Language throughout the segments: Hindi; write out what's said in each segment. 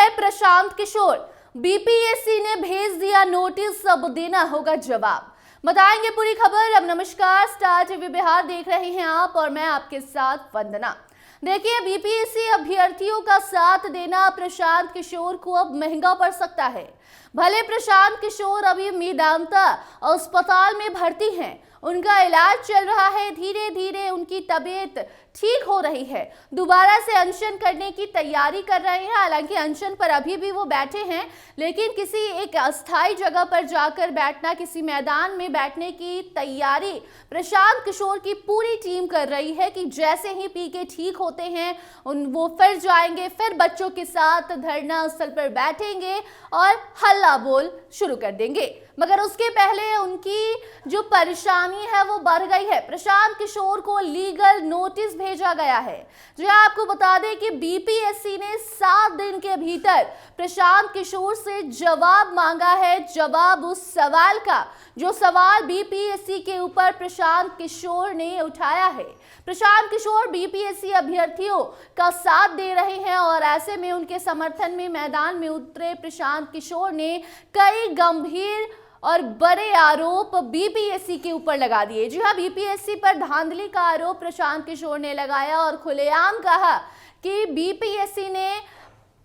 है प्रशांत किशोर। बीपीएससी ने भेज दिया नोटिस, अब देना होगा जवाब। बताएंगे पूरी खबर। अब नमस्कार, स्टार टीवी बिहार देख रहे हैं आप और मैं आपके साथ वंदना। देखिए, बीपीएससी अभ्यर्थियों का साथ देना प्रशांत किशोर को अब महंगा पड़ सकता है। भले प्रशांत किशोर अभी मेदांता अस्पताल में भर्ती हैं, उनका इलाज चल रहा है, धीरे धीरे उनकी तबीयत ठीक हो रही है, दोबारा से अनशन करने की तैयारी कर रहे हैं। हालांकि अनशन पर अभी भी वो बैठे हैं, लेकिन किसी एक अस्थायी जगह पर जाकर बैठना, किसी मैदान में बैठने की तैयारी प्रशांत किशोर की पूरी टीम कर रही है कि जैसे ही पी के ठीक होते हैं वो फिर जाएंगे, फिर बच्चों के साथ धरना स्थल पर बैठेंगे और हल्ला बोल शुरू कर देंगे। मगर उसके पहले उनकी जो परेशानी है वो बढ़ गई है। प्रशांत किशोर को लीगल नोटिस भेजा गया है। जो आपको बता दें कि बीपीएससी ने 7 दिन के भीतर प्रशांत किशोर से जवाब मांगा है। जवाब उस सवाल का जो सवाल बीपीएससी के ऊपर प्रशांत किशोर ने उठाया है। प्रशांत किशोर बीपीएससी अभ्यर्थियों का साथ दे रहे हैं और ऐसे में उनके समर्थन में मैदान में उतरे प्रशांत किशोर ने कई गंभीर और बड़े आरोप बीपीएससी के ऊपर लगा दिए। जी हाँ, बीपीएससी पर धांधली का आरोप प्रशांत किशोर ने लगाया और खुलेआम कहा कि बीपीएससी ने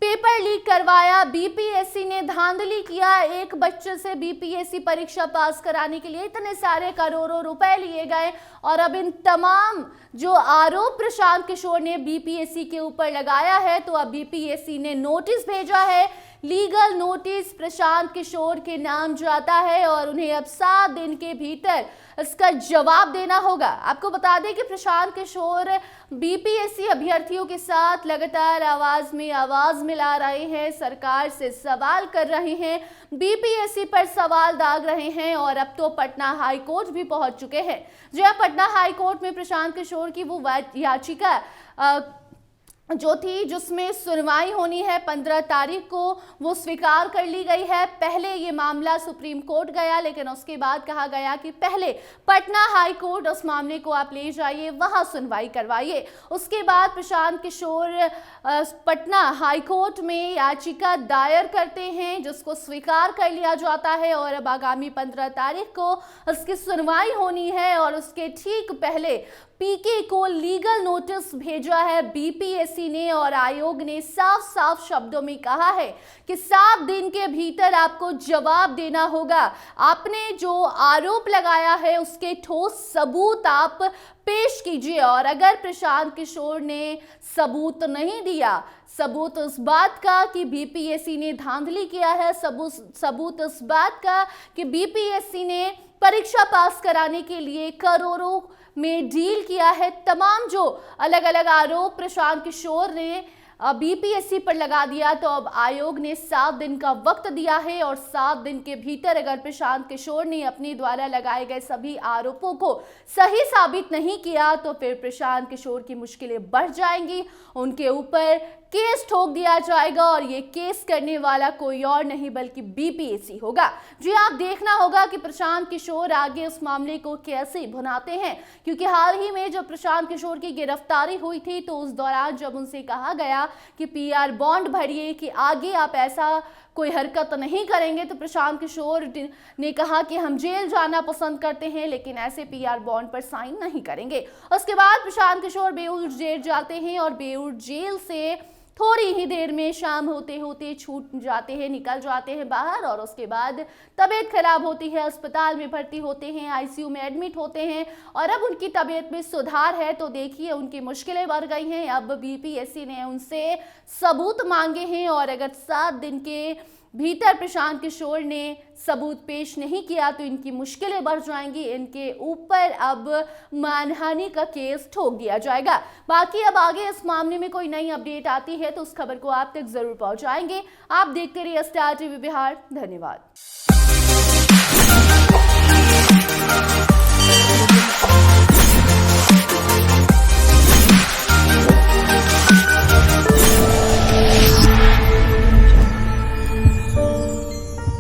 पेपर लीक करवाया, बीपीएससी ने धांधली किया। एक बच्चे से बीपीएससी परीक्षा पास कराने के लिए इतने सारे करोड़ों रुपए लिए गए और अब इन तमाम जो आरोप प्रशांत किशोर ने बीपीएससी के ऊपर लगाया है, तो अब बीपीएससी ने नोटिस भेजा है। लीगल नोटिस प्रशांत किशोर के नाम जाता है और उन्हें अब 7 दिन के भीतर इसका जवाब देना होगा। आपको बता दें कि प्रशांत किशोर बीपीएससी अभ्यर्थियों के साथ लगातार आवाज में आवाज मिला रहे हैं, सरकार से सवाल कर रहे हैं, बीपीएससी पर सवाल दाग रहे हैं और अब तो पटना हाई कोर्ट भी पहुंच चुके हैं। जो पटना हाई कोर्ट में प्रशांत किशोर की वो याचिका जो थी, जिसमें सुनवाई होनी है 15 तारीख को, वो स्वीकार कर ली गई है। पहले ये मामला सुप्रीम कोर्ट गया, लेकिन उसके बाद कहा गया कि पहले पटना हाई कोर्ट उस मामले को आप ले जाइए, वहां सुनवाई करवाइए। उसके बाद प्रशांत किशोर पटना हाई कोर्ट में याचिका दायर करते हैं, जिसको स्वीकार कर लिया जाता है और अब आगामी 15 तारीख को उसकी सुनवाई होनी है। और उसके ठीक पहले पीके को लीगल नोटिस भेजा है बीपीएससी ने और आयोग ने साफ साफ शब्दों में कहा है कि 7 दिन के भीतर आपको जवाब देना होगा। आपने जो आरोप लगाया है उसके ठोस सबूत आप पेश कीजिए। और अगर प्रशांत किशोर ने सबूत नहीं दिया, सबूत उस बात का कि बीपीएससी ने धांधली किया है, सबूत उस बात का कि बीपीएससी ने परीक्षा पास कराने के लिए करोड़ों में डील किया है, तमाम जो अलग अलग आरोप प्रशांत किशोर ने बीपीएससी पर लगा दिया, तो अब आयोग ने 7 दिन का वक्त दिया है और 7 दिन के भीतर अगर प्रशांत किशोर ने अपने द्वारा लगाए गए सभी आरोपों को सही साबित नहीं किया तो फिर प्रशांत किशोर की मुश्किलें बढ़ जाएंगी। उनके ऊपर केस ठोक दिया जाएगा और ये केस करने वाला कोई और नहीं बल्कि बीपीएससी होगा। जी, आप देखना होगा कि प्रशांत किशोर आगे उस मामले को कैसे भुनाते हैं, क्योंकि हाल ही में जब प्रशांत किशोर की गिरफ्तारी हुई थी तो उस दौरान जब उनसे कहा गया कि पीआर बॉन्ड भरिए कि आगे आप ऐसा कोई हरकत नहीं करेंगे, तो प्रशांत किशोर ने कहा कि हम जेल जाना पसंद करते हैं लेकिन ऐसे पीआर बॉन्ड पर साइन नहीं करेंगे। उसके बाद प्रशांत किशोर बेऊर जेल जाते हैं और बेऊर जेल से थोड़ी ही देर में शाम होते होते छूट जाते हैं, निकल जाते हैं बाहर और उसके बाद तबीयत खराब होती है, अस्पताल में भर्ती होते हैं, आईसीयू में एडमिट होते हैं और अब उनकी तबीयत में सुधार है। तो देखिए, उनकी मुश्किलें बढ़ गई हैं। अब बीपीएससी ने उनसे सबूत मांगे हैं और अगर 7 दिन के भीतर प्रशांत किशोर ने सबूत पेश नहीं किया तो इनकी मुश्किलें बढ़ जाएंगी। इनके ऊपर अब मानहानि का केस ठोक दिया जाएगा। बाकी अब आगे इस मामले में कोई नई अपडेट आती है तो उस खबर को आप तक जरूर पहुंचाएंगे। आप देखते रहिए स्टार टीवी बिहार। धन्यवाद।